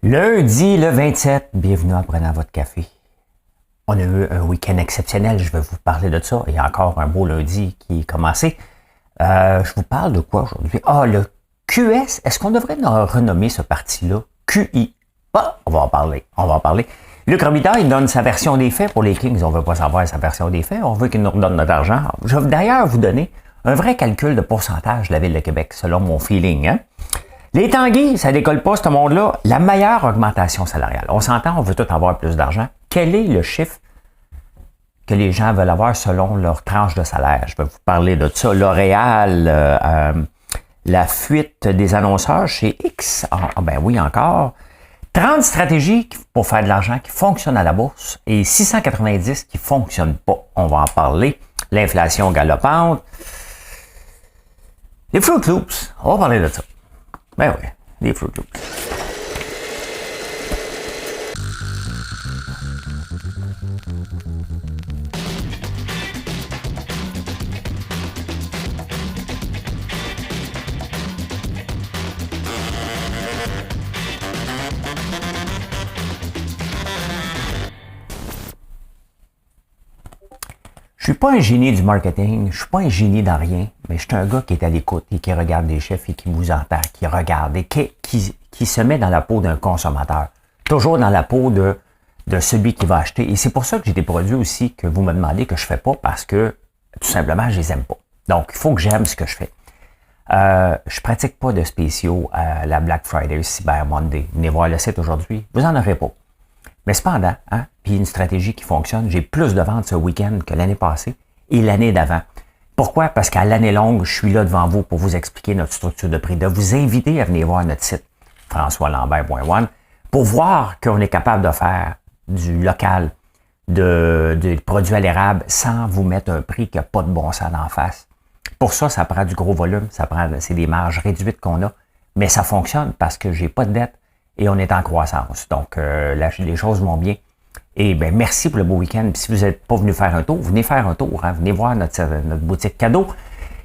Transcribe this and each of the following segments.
Lundi le 27, bienvenue en prenant votre café. On a eu un week-end exceptionnel, je vais vous parler de ça. Il y a encore un beau lundi qui est commencé. Je vous parle de quoi aujourd'hui? Ah, le QS, est-ce qu'on devrait renommer ce parti-là QI? Ah, on va en parler. Luc Robitaille, il donne sa version des faits pour les Kings. On ne veut pas savoir sa version des faits, on veut qu'il nous redonne notre argent. Je vais d'ailleurs vous donner un vrai calcul de pourcentage de la Ville de Québec, selon mon feeling, hein? Les Tanguy, ça décolle pas, ce monde-là. La meilleure augmentation salariale. On s'entend, on veut tout avoir plus d'argent. Quel est le chiffre que les gens veulent avoir selon leur tranche de salaire? Je vais vous parler de ça. L'Oréal, la fuite des annonceurs chez X. Ben oui, encore. 30 stratégies pour faire de l'argent qui fonctionnent à la bourse et 690 qui ne fonctionnent pas. On va en parler. L'inflation galopante. Les Fruit Loops. On va parler de ça. Ben oui, les Fruit Loops. Je suis pas un génie du marketing, je suis pas un génie dans rien, mais je suis un gars qui est à l'écoute et qui regarde les chiffres et qui vous entend, qui regarde et qui se met dans la peau d'un consommateur. Toujours dans la peau de celui qui va acheter. Et c'est pour ça que j'ai des produits aussi que vous me demandez que je fais pas parce que, tout simplement, je les aime pas. Donc, il faut que j'aime ce que je fais. Je pratique pas de spéciaux à la Black Friday, Cyber Monday. Venez voir le site aujourd'hui, vous en aurez pas. Mais cependant, puis une stratégie qui fonctionne, j'ai plus de ventes ce week-end que l'année passée et l'année d'avant. Pourquoi? Parce qu'à l'année longue, je suis là devant vous pour vous expliquer notre structure de prix, de vous inviter à venir voir notre site françoislambert.one pour voir qu'on est capable de faire du local, de produits à l'érable sans vous mettre un prix qui n'a pas de bon sens d'en face. Pour ça, ça prend du gros volume, c'est des marges réduites qu'on a, mais ça fonctionne parce que j'ai pas de dette. Et on est en croissance. Donc, les choses vont bien. Et bien, merci pour le beau week-end. Puis si vous n'êtes pas venu faire un tour, venez faire un tour. Hein? Venez voir notre boutique cadeau.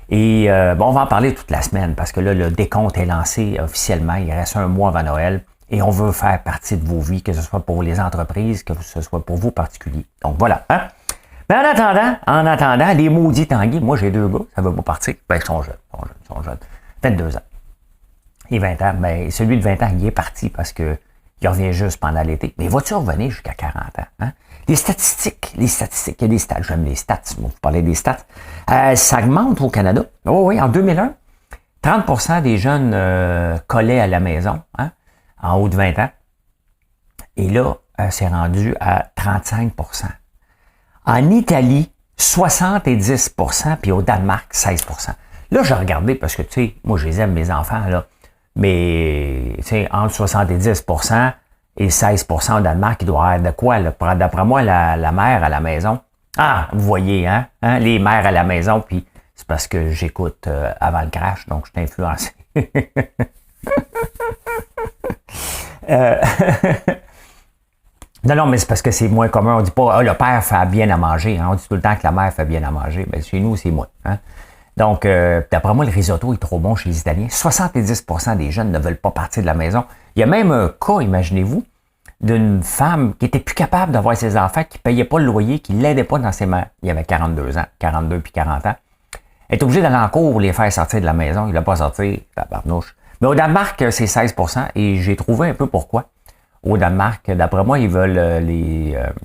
Et on va en parler toute la semaine parce que là, le décompte est lancé officiellement. Il reste un mois avant Noël. Et on veut faire partie de vos vies, que ce soit pour les entreprises, que ce soit pour vous particuliers. Donc, voilà. Hein? Mais en attendant, les maudits Tanguy, moi, j'ai 2 gars. Ça ne veut pas partir. Ben, ils sont jeunes. 22 ans. Et 20 ans, ben, celui de 20 ans, il est parti parce que il revient juste pendant l'été. Mais va-tu revenir jusqu'à 40 ans? Hein? Les statistiques, il y a des stats, j'aime les stats, vous parlez des stats. Ça augmente au Canada. Oh oui, en 2001, 30% des jeunes collaient à la maison, hein, en haut de 20 ans. Et là, c'est rendu à 35%. En Italie, 70%, puis au Danemark, 16%. Là, j'ai regardé parce que, tu sais, moi, je les aime, mes enfants, là. Mais, tu sais, entre 70% et 16% au Danemark, il doit y avoir de quoi, là? D'après moi, la mère à la maison. Ah, vous voyez, hein? Les mères à la maison, puis c'est parce que j'écoute avant le crash, donc je suis influencé. Non, mais c'est parce que c'est moins commun. On dit pas, le père fait bien à manger. Hein? On dit tout le temps que la mère fait bien à manger. Ben, chez nous, c'est moi. Hein? Donc, d'après moi, le risotto est trop bon chez les Italiens. 70% des jeunes ne veulent pas partir de la maison. Il y a même un cas, imaginez-vous, d'une femme qui était plus capable d'avoir ses enfants, qui payait pas le loyer, qui l'aidait pas dans ses mains. Il avait 42 ans, 42 puis 40 ans. Elle est obligée d'aller en cours pour les faire sortir de la maison. Il l'a pas sorti, tabarnouche. Mais au Danemark, c'est 16% et j'ai trouvé un peu pourquoi. Au Danemark, d'après moi, ils veulent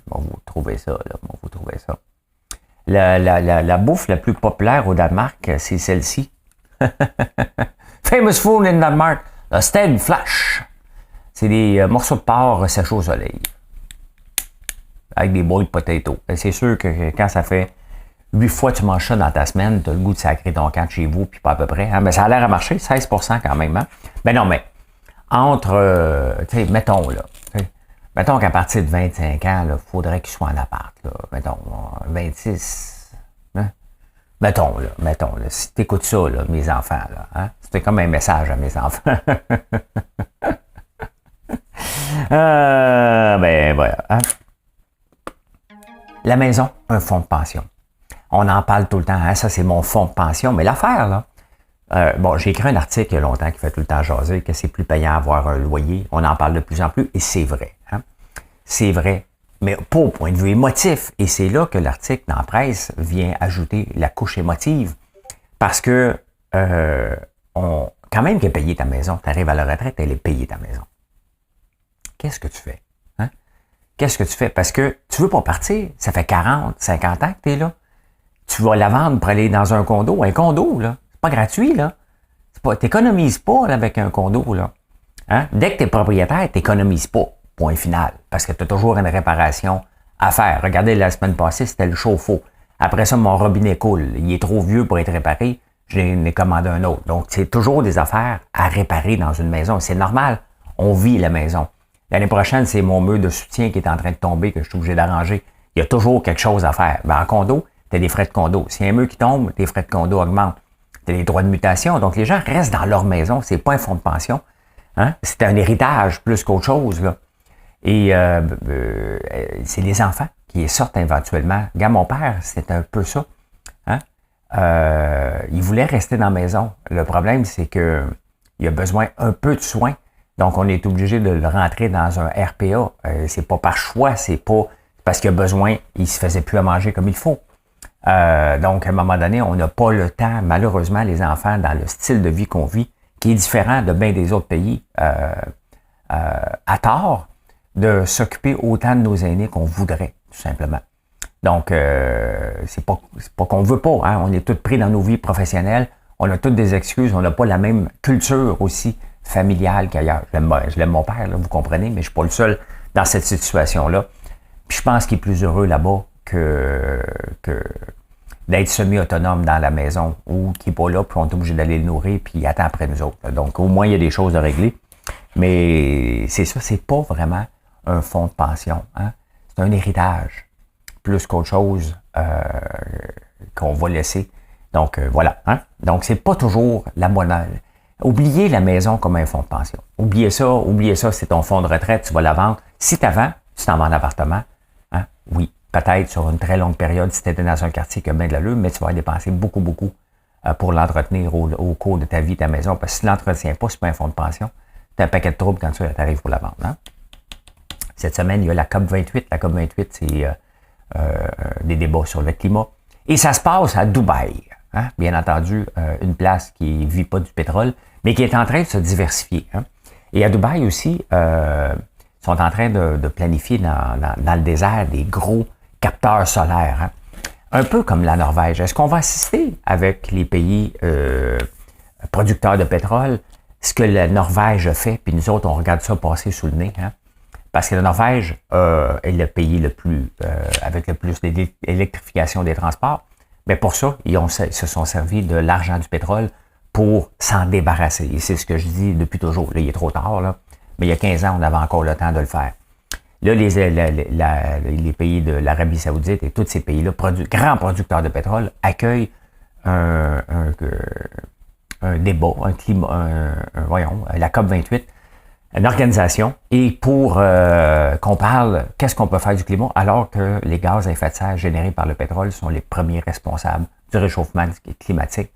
bon, vous trouvez ça, là. Bon, vous trouvez ça. La bouffe la plus populaire au Danemark, c'est celle-ci. Famous food in Denmark, le steak flash. C'est des morceaux de porc séchés au soleil. Avec des boiled potatoes. Et c'est sûr que quand ça fait 8 fois que tu manges ça dans ta semaine, tu as le goût de sacrer ton camp de chez vous, puis pas à peu près. Hein? Mais ça a l'air à marcher, 16% quand même. Hein? Ben non, mais entre, tu sais, mettons là. Mettons qu'à partir de 25 ans, il faudrait qu'il soit en appart. Là. Mettons, 26. Hein? Mettons, si tu écoutes ça, là, mes enfants, là, hein? C'était comme un message à mes enfants. Ben voilà. Hein? La maison, un fonds de pension. On en parle tout le temps. Hein? Ça, c'est mon fonds de pension. Mais l'affaire, là, bon, j'ai écrit un article il y a longtemps qui fait tout le temps jaser, que c'est plus payant avoir un loyer. On en parle de plus en plus, et c'est vrai. Hein? C'est vrai, mais pas au point de vue émotif. Et c'est là que l'article dans la presse vient ajouter la couche émotive. Parce que, quand même qu'elle payé ta maison, tu arrives à la retraite, elle est payée ta maison. Qu'est-ce que tu fais? Hein? Qu'est-ce que tu fais? Parce que tu veux pas partir. Ça fait 40, 50 ans que tu es là. Tu vas la vendre pour aller dans un condo. Un condo, là, c'est pas gratuit, là. T'économises pas là, avec un condo, là. Hein? Dès que tu es propriétaire, t'économises pas. Point final. Parce que tu as toujours une réparation à faire. Regardez, la semaine passée, c'était le chauffe-eau. Après ça, mon robinet coule. Il est trop vieux pour être réparé. J'ai commandé un autre. Donc, c'est toujours des affaires à réparer dans une maison. C'est normal. On vit la maison. L'année prochaine, c'est mon mur de soutien qui est en train de tomber, que je suis obligé d'arranger. Il y a toujours quelque chose à faire. Ben, en condo, tu as des frais de condo. Si un mur qui tombe, tes frais de condo augmentent. Tu as des droits de mutation. Donc, les gens restent dans leur maison. C'est pas un fonds de pension. Hein? C'est un héritage plus qu'autre chose, là. Et c'est les enfants qui sortent éventuellement. Regarde, mon père, c'était un peu ça. Hein? Il voulait rester dans la maison. Le problème, c'est que il a besoin un peu de soins. Donc, on est obligé de le rentrer dans un RPA. C'est pas par choix, c'est pas parce qu'il a besoin, il se faisait plus à manger comme il faut. Donc, à un moment donné, on n'a pas le temps, malheureusement, les enfants, dans le style de vie qu'on vit, qui est différent de bien des autres pays, à tort, de s'occuper autant de nos aînés qu'on voudrait, tout simplement. Donc, c'est pas qu'on veut pas, hein? On est tous pris dans nos vies professionnelles, on a toutes des excuses, on n'a pas la même culture aussi familiale qu'ailleurs. Je l'aime mon père, là, vous comprenez, mais je suis pas le seul dans cette situation-là. Puis je pense qu'il est plus heureux là-bas que d'être semi-autonome dans la maison ou qui n'est pas là, puis on est obligé d'aller le nourrir, puis il attend après nous autres. Donc, au moins, il y a des choses à régler. Mais c'est ça, c'est pas vraiment un fonds de pension. Hein? C'est un héritage, plus qu'autre chose qu'on va laisser. Donc, voilà. Hein? Donc, c'est pas toujours la bonne... Oubliez la maison comme un fonds de pension. Oubliez ça, c'est ton fonds de retraite, tu vas la vendre. Si tu vends, tu t'en vas en appartement. Hein? Oui, peut-être sur une très longue période, si tu étais dans un quartier qui a bien de l'allure, mais tu vas dépenser beaucoup pour l'entretenir au cours de ta vie, ta maison. Parce que si tu ne l'entretiens pas, c'est pas un fonds de pension. Tu as un paquet de troubles quand tu arrives pour la vendre. Hein? Cette semaine, il y a la COP28. La COP28, c'est des débats sur le climat. Et ça se passe à Dubaï. Hein? Bien entendu, une place qui ne vit pas du pétrole, mais qui est en train de se diversifier. Hein? Et à Dubaï aussi, sont en train de planifier dans le désert des gros capteurs solaires. Hein? Un peu comme la Norvège. Est-ce qu'on va assister avec les pays producteurs de pétrole, ce que la Norvège fait, puis nous autres, on regarde ça passer sous le nez, hein? Parce que la Norvège est le pays le plus avec le plus d'électrification des transports. Mais pour ça, ils se sont servis de l'argent du pétrole pour s'en débarrasser. Et c'est ce que je dis depuis toujours. Là, il est trop tard, là. Mais il y a 15 ans, on avait encore le temps de le faire. Là, les pays de l'Arabie Saoudite et tous ces pays-là, grands producteurs de pétrole, accueillent un débat, un climat, la COP28, une organisation, et pour qu'on parle qu'est-ce qu'on peut faire du climat, alors que les gaz à effet de serre générés par le pétrole sont les premiers responsables du réchauffement climatique.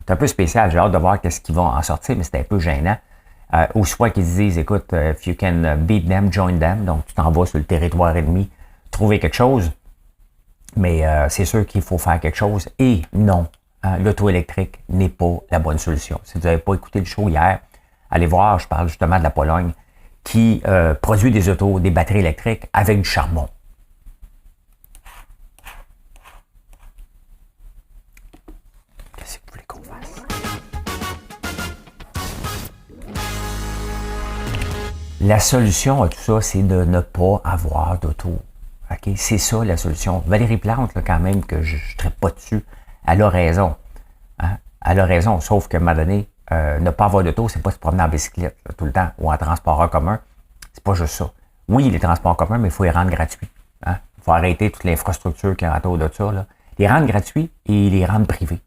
C'est un peu spécial, j'ai hâte de voir qu'est-ce qu'ils vont en sortir, mais c'est un peu gênant. Ou soit qu'ils disent, écoute, if you can beat them, join them, donc tu t'en vas sur le territoire ennemi, trouver quelque chose, mais c'est sûr qu'il faut faire quelque chose, et non, l'auto électrique n'est pas la bonne solution. Si vous n'avez pas écouté le show hier, allez voir, je parle justement de la Pologne, qui produit des batteries électriques avec du charbon. Qu'est-ce que vous voulez qu'on fasse? La solution à tout ça, c'est de ne pas avoir d'auto. Okay? C'est ça la solution. Valérie Plante, là, quand même, que je ne traite pas dessus, elle a raison. Hein? Elle a raison, sauf qu'à un moment donné, ne pas avoir d'auto, c'est pas se promener en bicyclette là, tout le temps ou en transport en commun. C'est pas juste ça. Oui, les transports en commun, mais il faut les rendre gratuits. Hein? Il faut arrêter toute l'infrastructure qui est autour de ça. Là. Les rendre gratuits et les rendre privés.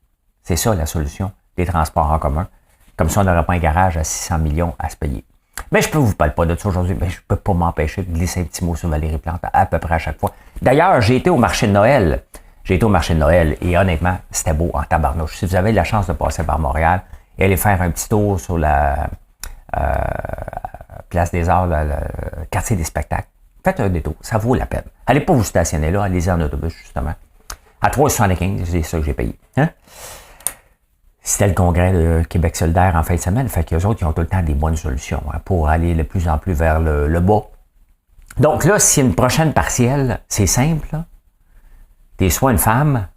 C'est ça la solution des transports en commun. Comme ça, on n'aurait pas un garage à 600 millions à se payer. Mais je ne vous parle pas de ça aujourd'hui, mais je ne peux pas m'empêcher de glisser un petit mot sur Valérie Plante à peu près à chaque fois. D'ailleurs, j'ai été au marché de Noël. Et honnêtement, c'était beau en tabarnouche. Si vous avez la chance de passer par Montréal, et allez faire un petit tour sur la Place des Arts, le quartier des spectacles. Faites un détour, ça vaut la peine. Allez pas vous stationner là, allez-y en autobus, justement. À 3,75, c'est ça que j'ai payé. Hein? C'était le congrès de Québec solidaire en fin de semaine, fait qu'eux autres, ils ont tout le temps des bonnes solutions pour aller de plus en plus vers le bas. Donc là, si une prochaine partielle, c'est simple, là. T'es soit une femme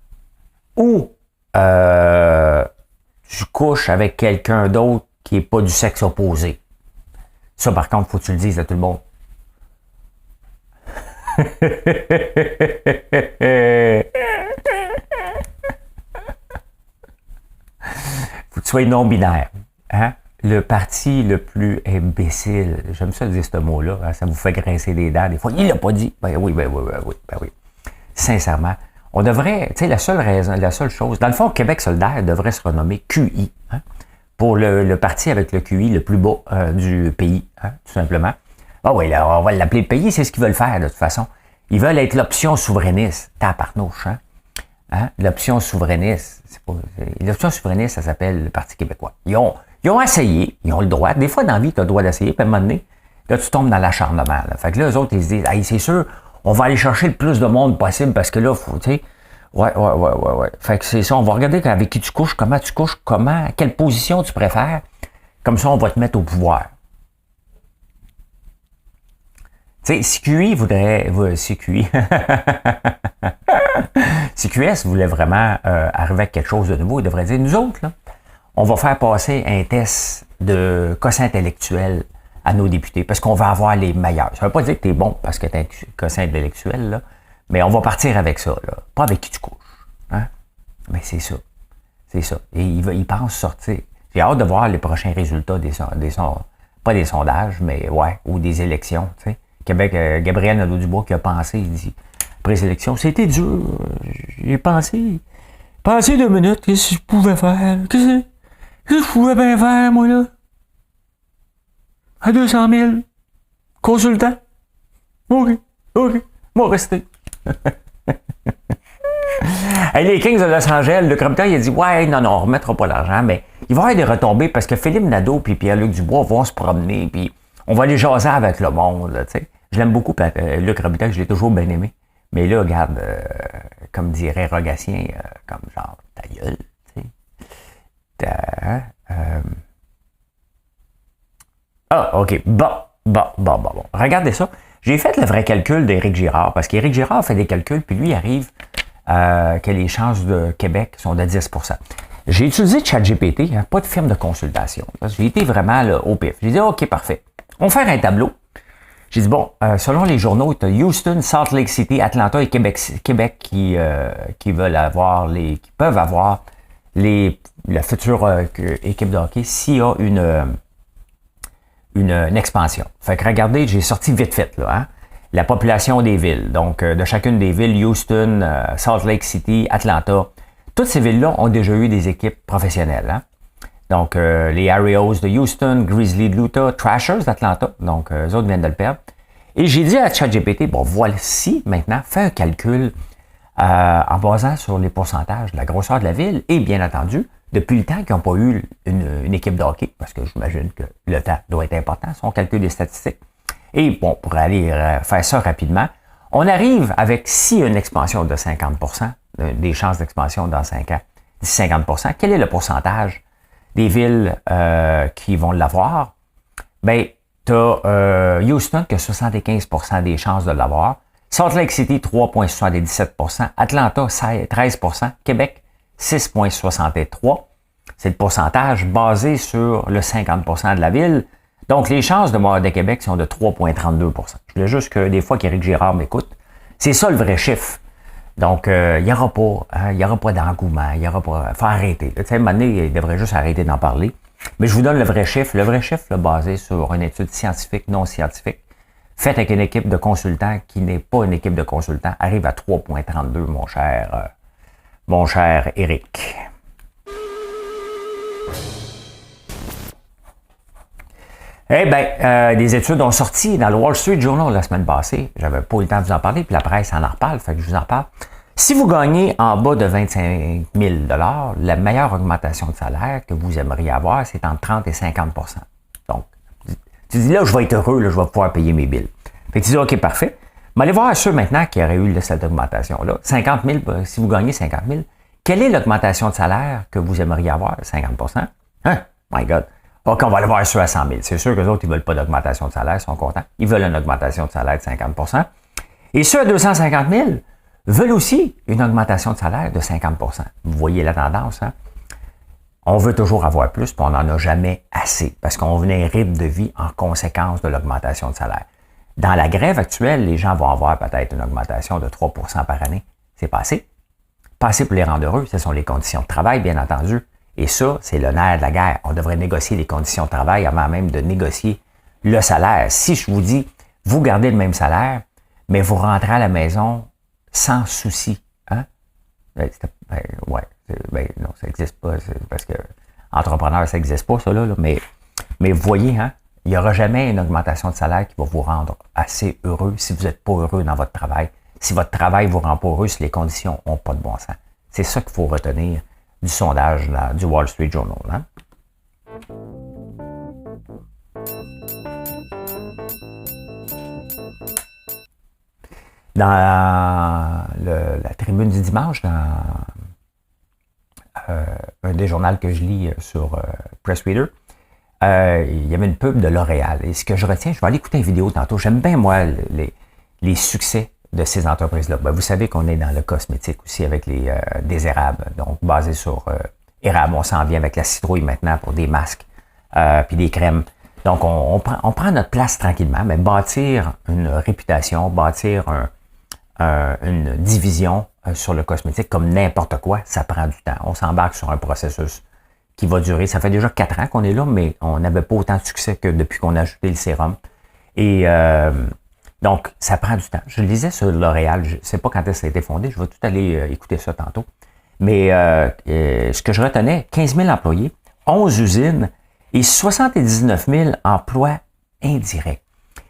ou tu couches avec quelqu'un d'autre qui n'est pas du sexe opposé. Ça, par contre, faut que tu le dises à tout le monde. Faut que tu sois non-binaire. Hein? Le parti le plus imbécile, j'aime ça dire ce mot-là, hein? Ça vous fait grincer les dents. Des fois, il l'a pas dit. Ben oui. Sincèrement, on devrait, tu sais, la seule chose, dans le fond, Québec solidaire devrait se renommer QI, hein? Pour le parti avec le QI le plus bas du pays, hein? Tout simplement. Ah oui, là, on va l'appeler le pays, c'est ce qu'ils veulent faire de toute façon. Ils veulent être l'option souverainiste. Tabarnouche, hein? Hein? L'option souverainiste. L'option souverainiste, ça s'appelle le Parti québécois. Ils ont essayé, ils ont le droit. Des fois, dans la vie, tu as le droit d'essayer, puis à un moment donné, là, tu tombes dans l'acharnement. Là. Fait que là, eux autres, ils se disent, hey, c'est sûr, on va aller chercher le plus de monde possible parce que là, faut, tu sais, ouais. Fait que c'est ça, on va regarder avec qui tu couches, quelle position tu préfères. Comme ça, on va te mettre au pouvoir. Tu sais, CQI voudrait... CQI... CQS voulait vraiment arriver avec quelque chose de nouveau. Il devrait dire, nous autres, là, on va faire passer un test de quotient intellectuel à nos députés parce qu'on va avoir les meilleurs. Ça ne veut pas dire que tu es bon parce que tu as un quotient intellectuel, là, mais on va partir avec ça. Là. Pas avec qui tu couches. Hein? Mais c'est ça. C'est ça. Et il pense sortir. J'ai hâte de voir les prochains résultats pas des sondages, mais ouais, ou des élections. Tu sais. Québec, Gabriel Nadeau-Dubois qui a pensé, il dit, après les élections, c'était dur. J'ai pensé 2 minutes, qu'est-ce que je pouvais faire? Qu'est-ce que je pouvais bien faire, moi, là? À 200 000. Consultant. OK. Moi, rester. Hey, les Kings de Los Angeles, le comité, il a dit, ouais, non, on ne remettra pas l'argent, mais il va y avoir des retombées parce que Philippe Nadeau et Pierre-Luc Dubois vont se promener, puis on va les jaser avec le monde, là, tu sais. Je l'aime beaucoup, Luc Robitaille, je l'ai toujours bien aimé. Mais là, regarde, comme dirait Rogatien, comme genre, ta gueule, tu sais. OK. Bon. Regardez ça. J'ai fait le vrai calcul d'Éric Girard, parce qu'Éric Girard fait des calculs, puis lui, il arrive que les chances de Québec sont de 10%. J'ai utilisé ChatGPT, hein, pas de firme de consultation. J'ai été vraiment là, au pif. J'ai dit, OK, parfait. On va faire un tableau. J'ai dit, bon, selon les journaux, tu as Houston, Salt Lake City, Atlanta et Québec qui peuvent avoir la future équipe de hockey s'il y a une expansion. Fait que regardez, j'ai sorti vite fait, là, hein, la population des villes. Donc, de chacune des villes, Houston, Salt Lake City, Atlanta, toutes ces villes-là ont déjà eu des équipes professionnelles, hein. Donc, les Arios de Houston, Grizzlies de Utah, Trashers d'Atlanta. Donc, eux autres viennent de le perdre. Et j'ai dit à ChatGPT, bon, voici maintenant, fais un calcul en basant sur les pourcentages de la grosseur de la ville et, bien entendu, depuis le temps qu'ils n'ont pas eu une équipe de hockey, parce que j'imagine que le temps doit être important, si on calcule les statistiques. Et, bon, pour aller faire ça rapidement, on arrive avec, si une expansion de 50%, des chances d'expansion dans 5 ans, 50%, quel est le pourcentage des villes qui vont l'avoir? Bien, tu as Houston qui a 75% des chances de l'avoir, Salt Lake City 3,77%, Atlanta 13%, Québec 6,63%. C'est le pourcentage basé sur le 50% de la ville. Donc, les chances de Québec sont de 3,32%. Je voulais juste que des fois qu'Éric Girard m'écoute, c'est ça le vrai chiffre. Donc, il n'y aura pas d'engouement, il n'y aura pas... faut arrêter. Tu sais, à un moment donné, il devrait juste arrêter d'en parler. Mais je vous donne le vrai chiffre. Le vrai chiffre, là, basé sur une étude scientifique, non scientifique, faite avec une équipe de consultants qui n'est pas une équipe de consultants, arrive à 3,32, mon cher Éric. Eh bien, des études ont sorti dans le Wall Street Journal la semaine passée. J'avais pas eu le temps de vous en parler, puis la presse en reparle, fait que je vous en parle. Si vous gagnez en bas de 25 000 la meilleure augmentation de salaire que vous aimeriez avoir, c'est entre 30 et 50 %. Donc, tu dis là, je vais être heureux, là, je vais pouvoir payer mes billes. Fait que tu dis, OK, parfait. Mais allez voir ceux maintenant qui auraient eu cette augmentation-là. 50 000, si vous gagnez 50 000, quelle est l'augmentation de salaire que vous aimeriez avoir? 50 %? Hein? My God. OK, on va aller voir ceux à 100 000. C'est sûr que les autres, ils ne veulent pas d'augmentation de salaire, ils sont contents. Ils veulent une augmentation de salaire de 50 %. Et ceux à 250 000 veulent aussi une augmentation de salaire de 50 %. Vous voyez la tendance, hein? On veut toujours avoir plus, puis on n'en a jamais assez, parce qu'on venait un rythme de vie en conséquence de l'augmentation de salaire. Dans la grève actuelle, les gens vont avoir peut-être une augmentation de 3 % par année. C'est pas assez. Pas assez pour les rendre heureux. Ce sont les conditions de travail, bien entendu. Et ça, c'est le nerf de la guerre. On devrait négocier les conditions de travail avant même de négocier le salaire. Si je vous dis, vous gardez le même salaire, mais vous rentrez à la maison sans souci, hein? Non, ça n'existe pas. Parce que entrepreneur, ça n'existe pas, ça, là. Mais vous voyez, hein? Il n'y aura jamais une augmentation de salaire qui va vous rendre assez heureux si vous n'êtes pas heureux dans votre travail. Si votre travail ne vous rend pas heureux, si les conditions n'ont pas de bon sens. C'est ça qu'il faut retenir du sondage du Wall Street Journal. Hein? Dans la tribune du dimanche, dans un des journaux que je lis sur Press Reader, il y avait une pub de L'Oréal. Et ce que je retiens, je vais aller écouter une vidéo tantôt. J'aime bien, moi, les succès de ces entreprises-là. Ben, vous savez qu'on est dans le cosmétique aussi avec des érables, donc basé sur érable. On s'en vient avec la citrouille maintenant pour des masques puis des crèmes. Donc, on prend notre place tranquillement, mais bâtir une réputation, bâtir une division sur le cosmétique comme n'importe quoi, ça prend du temps. On s'embarque sur un processus qui va durer. Ça fait déjà 4 ans qu'on est là, mais on n'avait pas autant de succès que depuis qu'on a ajouté le sérum. Et donc, ça prend du temps. Je le disais sur L'Oréal, je ne sais pas quand ça a été fondé, je vais tout aller écouter ça tantôt. Mais ce que je retenais, 15 000 employés, 11 usines et 79 000 emplois indirects.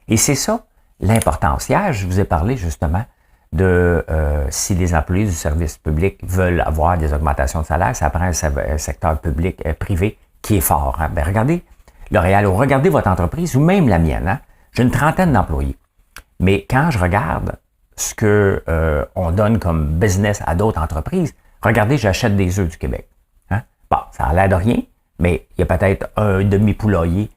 Et c'est ça l'importance. Hier, je vous ai parlé justement de si les employés du service public veulent avoir des augmentations de salaire, ça prend un secteur public, privé qui est fort. Hein? Ben, regardez L'Oréal, ou regardez votre entreprise, ou même la mienne. Hein? J'ai une trentaine d'employés. Mais quand je regarde ce que on donne comme business à d'autres entreprises, regardez, j'achète des œufs du Québec. Hein? Bon, ça a l'air de rien, mais il y a peut-être un demi-poulailler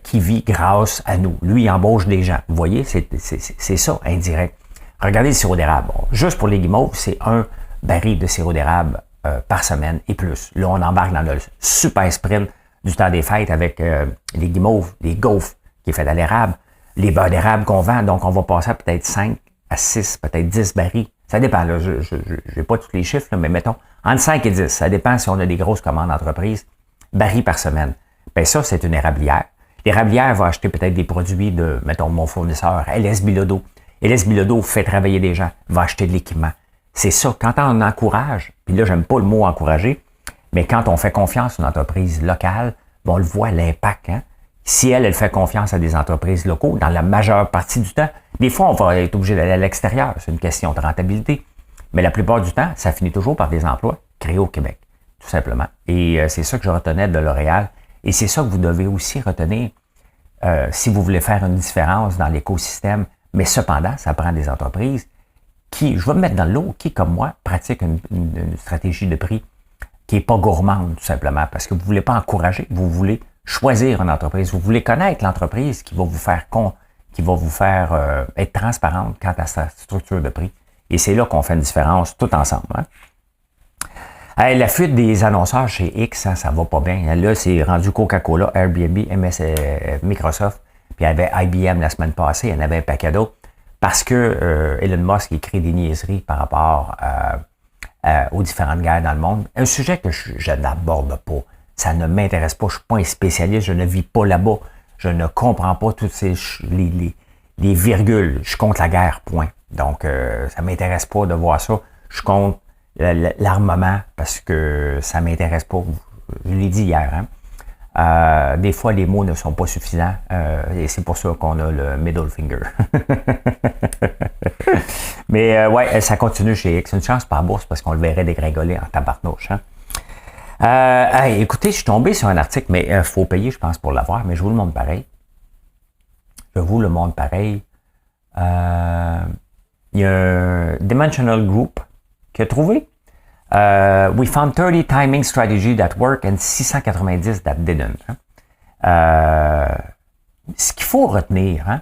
qui vit grâce à nous. Lui, il embauche des gens. Vous voyez, c'est ça, indirect. Regardez le sirop d'érable. Bon, juste pour les guimauves, c'est un baril de sirop d'érable par semaine et plus. Là, on embarque dans le super sprint du temps des fêtes avec les guimauves, les gaufres qui est fait à l'érable, les beurres d'érable qu'on vend. Donc, on va passer à peut-être 5 à 6, peut-être 10 barils. Ça dépend. Là, je n'ai pas tous les chiffres, là, mais mettons, entre 5 et 10. Ça dépend si on a des grosses commandes d'entreprise. Barils par semaine. Bien, ça, c'est une érablière. L'érablière va acheter peut-être des produits de, mettons, mon fournisseur, LS Bilodeau. LS Bilodeau fait travailler des gens, va acheter de l'équipement. C'est ça. Quand on encourage, puis là, j'aime pas le mot encourager, mais quand on fait confiance à une entreprise locale, ben, on le voit, l'impact. Hein? Si elle fait confiance à des entreprises locaux, dans la majeure partie du temps, des fois, on va être obligé d'aller à l'extérieur. C'est une question de rentabilité. Mais la plupart du temps, ça finit toujours par des emplois créés au Québec, tout simplement. Et c'est ça que je retenais de L'Oréal. Et c'est ça que vous devez aussi retenir si vous voulez faire une différence dans l'écosystème. Mais cependant, ça prend des entreprises qui, je vais me mettre dans l'eau, qui, comme moi, pratiquent une stratégie de prix qui n'est pas gourmande, tout simplement, parce que vous ne voulez pas encourager, vous voulez choisir une entreprise, vous voulez connaître l'entreprise qui va vous faire être transparente quant à sa structure de prix. Et c'est là qu'on fait une différence tout ensemble. Hein? La fuite des annonceurs chez X, hein, ça va pas bien. Là, c'est rendu Coca-Cola, Airbnb, Microsoft, puis il y avait IBM la semaine passée, il y en avait un paquet d'autres, parce que Elon Musk écrit des niaiseries par rapport aux différentes guerres dans le monde. Un sujet que je n'aborde pas. Ça ne m'intéresse pas. Je ne suis pas un spécialiste. Je ne vis pas là-bas. Je ne comprends pas toutes les virgules. Je compte la guerre, point. Donc, ça ne m'intéresse pas de voir ça. Je compte l'armement parce que ça ne m'intéresse pas. Je l'ai dit hier. Des fois, les mots ne sont pas suffisants et c'est pour ça qu'on a le middle finger. Mais ouais, ça continue chez X. Une chance par bourse parce qu'on le verrait dégringoler en tabarnouche. Hein? Hey, écoutez, je suis tombé sur un article, mais il faut payer, je pense, pour l'avoir, mais je vous le montre pareil. Je vous le montre pareil. Il y a un Dimensional Group qui a trouvé We found 30 timing strategy that work and 690 that didn't. Hein? Ce qu'il faut retenir, hein?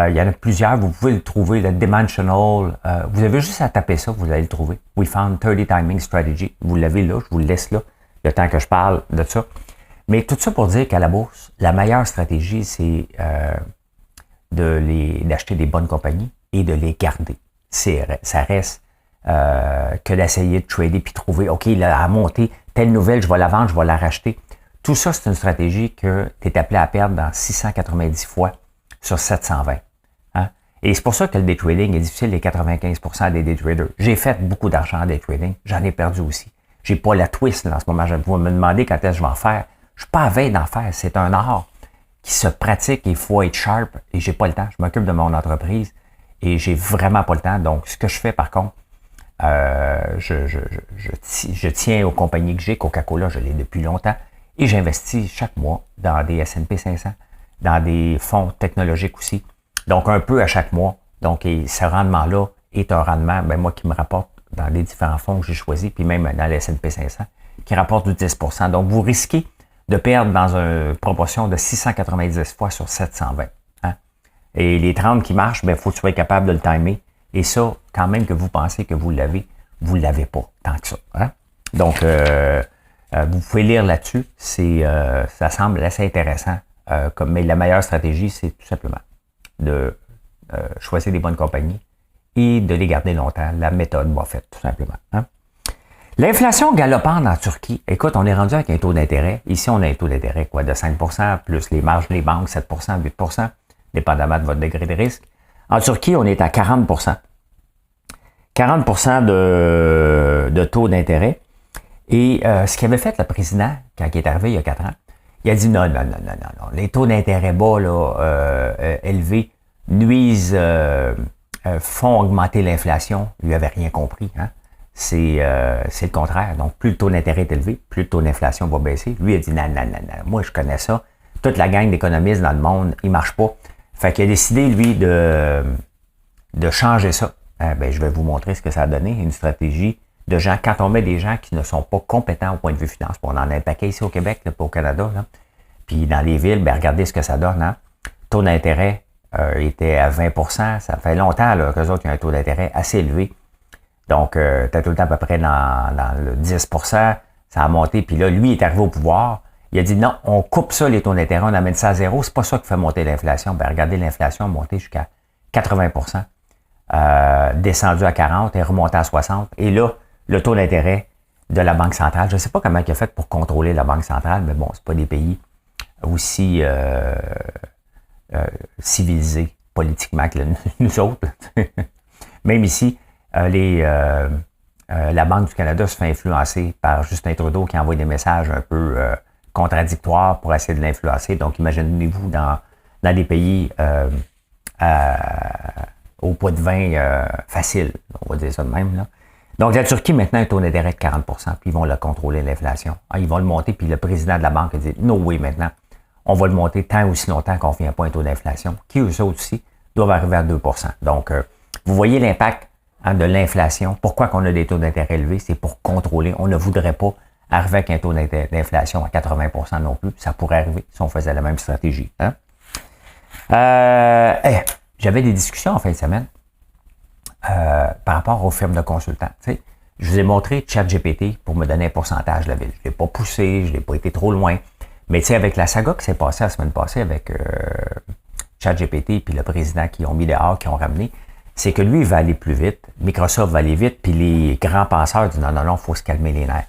Il y en a plusieurs, vous pouvez le trouver, le Dimensional, vous avez juste à taper ça, vous allez le trouver. We found 30 timing strategy, vous l'avez là, je vous le laisse là, le temps que je parle de ça. Mais tout ça pour dire qu'à la bourse, la meilleure stratégie, c'est d'acheter des bonnes compagnies et de les garder. Ça reste que d'essayer de trader puis trouver, OK, là, à monter, telle nouvelle, je vais la vendre, je vais la racheter. Tout ça, c'est une stratégie que tu es appelé à perdre dans 690 fois sur 720. Hein? Et c'est pour ça que le day trading est difficile, les 95% des day traders. J'ai fait beaucoup d'argent en day trading, j'en ai perdu aussi. J'ai pas la twist là, en ce moment. Vous me demandez quand est-ce que je vais en faire. Je suis pas à veille d'en faire. C'est un art qui se pratique, il faut être sharp et j'ai pas le temps. Je m'occupe de mon entreprise et j'ai vraiment pas le temps. Donc, ce que je fais par contre, je tiens aux compagnies que j'ai. Coca-Cola, je l'ai depuis longtemps et j'investis chaque mois dans des S&P 500, dans des fonds technologiques aussi. Donc, un peu à chaque mois. Donc, et ce rendement-là est un rendement, ben, moi, qui me rapporte dans les différents fonds que j'ai choisis, puis même dans les S&P 500, qui rapporte du 10%. Donc, vous risquez de perdre dans une proportion de 690 fois sur 720. Hein? Et les 30 qui marchent, ben, il faut que tu sois capable de le timer. Et ça, quand même que vous pensez que vous l'avez pas tant que ça. Hein? Donc, vous pouvez lire là-dessus. Ça semble assez intéressant. Mais la meilleure stratégie, c'est tout simplement de choisir des bonnes compagnies et de les garder longtemps. La méthode Buffett, tout simplement. Hein? L'inflation galopante en Turquie. Écoute, on est rendu avec un taux d'intérêt. Ici, on a un taux d'intérêt quoi, de 5%, plus les marges des banques, 7%, 8%, dépendamment de votre degré de risque. En Turquie, on est à 40%. 40% de taux d'intérêt. Et ce qu'avait fait le président, quand il est arrivé il y a 4 ans, il a dit non. Les taux d'intérêt bas, là, élevés, nuisent, font augmenter l'inflation. Il n'avait rien compris. Hein? C'est le contraire. Donc, plus le taux d'intérêt est élevé, plus le taux d'inflation va baisser. Lui, il a dit non. Moi, je connais ça. Toute la gang d'économistes dans le monde, ils ne marchent pas. Fait qu'il a décidé, lui, de changer ça. Ben, je vais vous montrer ce que ça a donné. Une stratégie de gens, quand on met des gens qui ne sont pas compétents au point de vue finance, on en a un paquet ici au Québec, là, pas au Canada, là. Puis dans les villes, ben, regardez ce que ça donne. Hein? Taux d'intérêt était à 20%. Ça fait longtemps qu'eux autres ont un taux d'intérêt assez élevé. Donc, tu as tout le temps à peu près dans le 10%. Ça a monté. Puis là, lui est arrivé au pouvoir. Il a dit non, on coupe ça, les taux d'intérêt, on amène ça à zéro. C'est pas ça qui fait monter l'inflation. Ben, regardez l'inflation monter jusqu'à 80%. Descendu à 40 et remonté à 60. Et là, le taux d'intérêt de la Banque centrale, je ne sais pas comment il a fait pour contrôler la Banque centrale, mais bon, c'est pas des pays aussi civilisés politiquement que nous autres. Même ici, la Banque du Canada se fait influencer par Justin Trudeau qui envoie des messages un peu contradictoires pour essayer de l'influencer. Donc, imaginez-vous dans des pays au poids de vin facile, on va dire ça de même. Là. Donc, la Turquie, maintenant, a un taux d'intérêt de 40%, puis ils vont le contrôler, l'inflation. Ils vont le monter, puis le président de la banque a dit « No way, maintenant, on va le monter tant aussi longtemps qu'on ne vient pas un taux d'inflation, qui eux autres aussi doivent arriver à 2%. » Donc, vous voyez l'impact de l'inflation. Pourquoi qu'on a des taux d'intérêt élevés? C'est pour contrôler. On ne voudrait pas arriver avec un taux d'inflation à 80% non plus. Ça pourrait arriver si on faisait la même stratégie. Hein? J'avais des discussions en fin de semaine par rapport aux firmes de consultants. Tu sais, je vous ai montré ChatGPT pour me donner un pourcentage de la ville. Je ne l'ai pas poussé, je n'ai pas été trop loin. Mais tu sais, avec la saga qui s'est passée la semaine passée avec ChatGPT puis le président qui ont mis dehors, qui ont ramené, c'est que lui, il va aller plus vite. Microsoft va aller vite, puis les grands penseurs disent non, il faut se calmer les nerfs.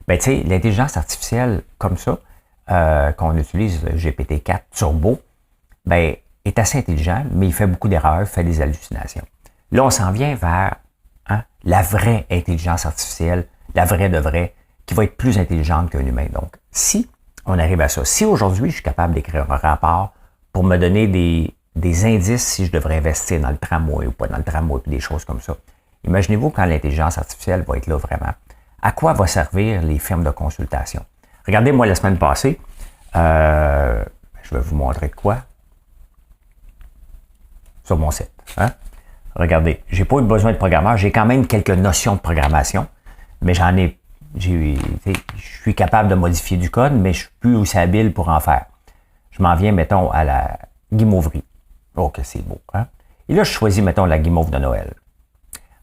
Ben, tu sais, l'intelligence artificielle comme ça, qu'on utilise, le GPT-4 Turbo, ben, est assez intelligent, mais il fait beaucoup d'erreurs, il fait des hallucinations. Là, on s'en vient vers la vraie intelligence artificielle, la vraie de vraie, qui va être plus intelligente qu'un humain. Donc, si on arrive à ça. Si aujourd'hui, je suis capable d'écrire un rapport pour me donner des indices si je devrais investir dans le tramway ou pas dans le tramway, des choses comme ça. Imaginez-vous quand l'intelligence artificielle va être là vraiment. À quoi va servir les firmes de consultation? Regardez, moi, la semaine passée, je vais vous montrer de quoi. Sur mon site. Hein? Regardez, j'ai pas eu besoin de programmeur. J'ai quand même quelques notions de programmation, mais je suis capable de modifier du code, mais je suis plus aussi habile pour en faire. Je m'en viens, mettons, à la guimauverie. Oh, que c'est beau. Hein? Et là, je choisis, mettons, la guimauve de Noël.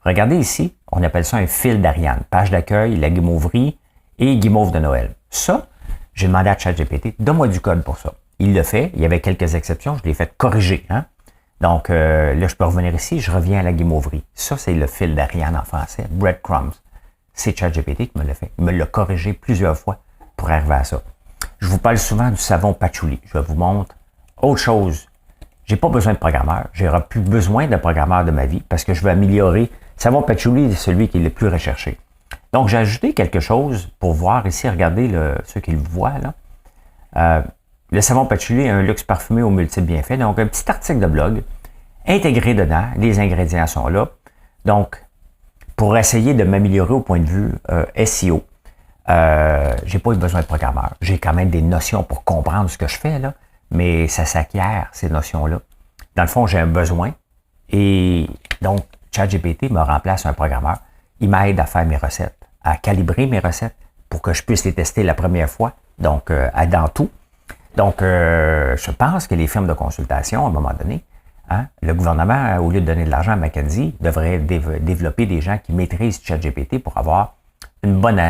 Regardez ici, on appelle ça un fil d'Ariane. Page d'accueil, la guimauverie et guimauve de Noël. Ça, j'ai demandé à ChatGPT, donne-moi du code pour ça. Il le fait. Il y avait quelques exceptions. Je l'ai fait corriger. Hein? Donc, là, je peux revenir ici. Je reviens à la guimauverie. Ça, c'est le fil d'Ariane en français. Breadcrumbs. C'est ChatGPT qui me l'a fait. Il me l'a corrigé plusieurs fois pour arriver à ça. Je vous parle souvent du savon patchouli. Je vous montre autre chose. J'ai pas besoin de programmeur. J'aurai plus besoin de programmeur de ma vie parce que je veux améliorer. Savon patchouli, c'est celui qui est le plus recherché. Donc, j'ai ajouté quelque chose pour voir ici. Regardez ceux qui le voient là. Le savon patchouli est un luxe parfumé aux multiples bienfaits. Donc, un petit article de blog intégré dedans. Les ingrédients sont là. Donc, pour essayer de m'améliorer au point de vue SEO, j'ai pas eu besoin de programmeur. J'ai quand même des notions pour comprendre ce que je fais, là, mais ça s'acquiert, ces notions-là. Dans le fond, j'ai un besoin et donc, ChatGPT me remplace un programmeur. Il m'aide à faire mes recettes, à calibrer mes recettes pour que je puisse les tester la première fois, donc dans tout. Donc, je pense que les firmes de consultation, à un moment donné, hein, le gouvernement, au lieu de donner de l'argent à McKinsey, devrait développer des gens qui maîtrisent ChatGPT pour avoir une bonne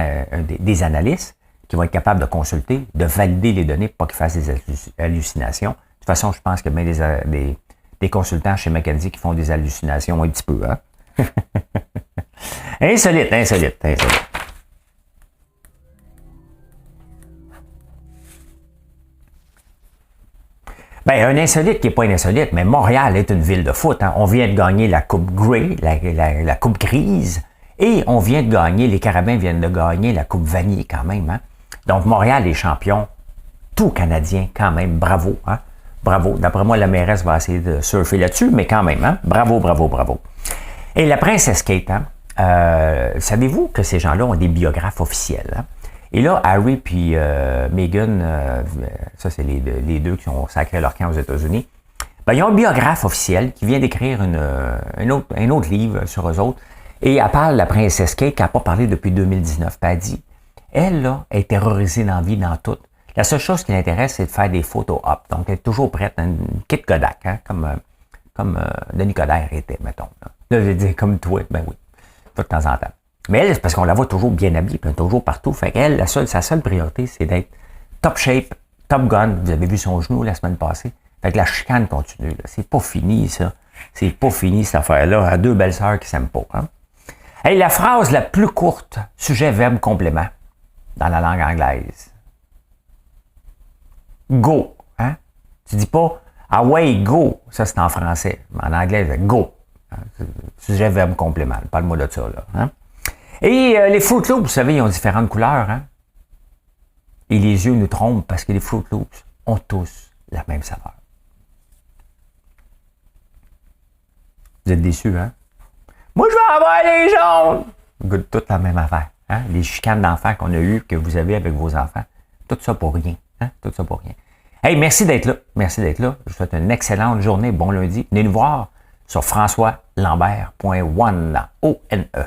des analystes qui vont être capables de consulter, de valider les données pour pas qu'ils fassent des hallucinations. De toute façon, je pense que même des consultants chez McKinsey qui font des hallucinations un petit peu. Hein? Insolite. Ben, un insolite qui n'est pas un insolite, mais Montréal est une ville de foot. Hein. On vient de gagner la Coupe Grey, la Coupe Grise, et on vient de gagner, les Carabins viennent de gagner la Coupe Vanier quand même. Hein. Donc, Montréal est champion, tout Canadien quand même, bravo. Hein. Bravo. D'après moi, la mairesse va essayer de surfer là-dessus, mais quand même, hein. Bravo. Et la princesse Kate, hein, savez-vous que ces gens-là ont des biographes officiels? Hein? Et là, Harry puis Meghan, ça c'est les deux qui ont sacré leur camp aux États-Unis, ben, ils ont un biographe officiel qui vient d'écrire un autre livre sur eux autres. Et elle parle de la princesse Kate qui n'a pas parlé depuis 2019. Puis elle dit, elle là, est terrorisée dans la vie, dans tout. La seule chose qui l'intéresse, c'est de faire des photos up. Donc, elle est toujours prête, une kit Kodak, hein, comme Denis Coderre était, mettons. Là, je vais dire comme toi, ben oui, de temps en temps. Mais elle, c'est parce qu'on la voit toujours bien habillée, puis toujours partout. Fait qu'elle, sa seule priorité, c'est d'être top shape, top gun. Vous avez vu son genou la semaine passée. Fait que la chicane continue. Là. C'est pas fini, ça. C'est pas fini, cette affaire-là. À deux belles sœurs qui s'aiment pas. Hein? Hey, la phrase la plus courte, sujet, verbe, complément, dans la langue anglaise. Go. Hein? Tu dis pas away, go. Ça, c'est en français. En anglais, c'est go. Hein? Sujet, verbe, complément. Parle-moi de ça, là. Hein? Et les Fruit Loops, vous savez, ils ont différentes couleurs. Hein? Et les yeux nous trompent parce que les Fruit Loops ont tous la même saveur. Vous êtes déçus, hein? Moi, je vais avoir les jaunes! Goûte toute la même affaire. Hein? Les chicanes d'enfants qu'on a eues, que vous avez avec vos enfants. Tout ça pour rien. Hein? Tout ça pour rien. Hey, merci d'être là. Merci d'être là. Je vous souhaite une excellente journée. Bon lundi. Venez nous voir sur françoislambert.one. O-N-E.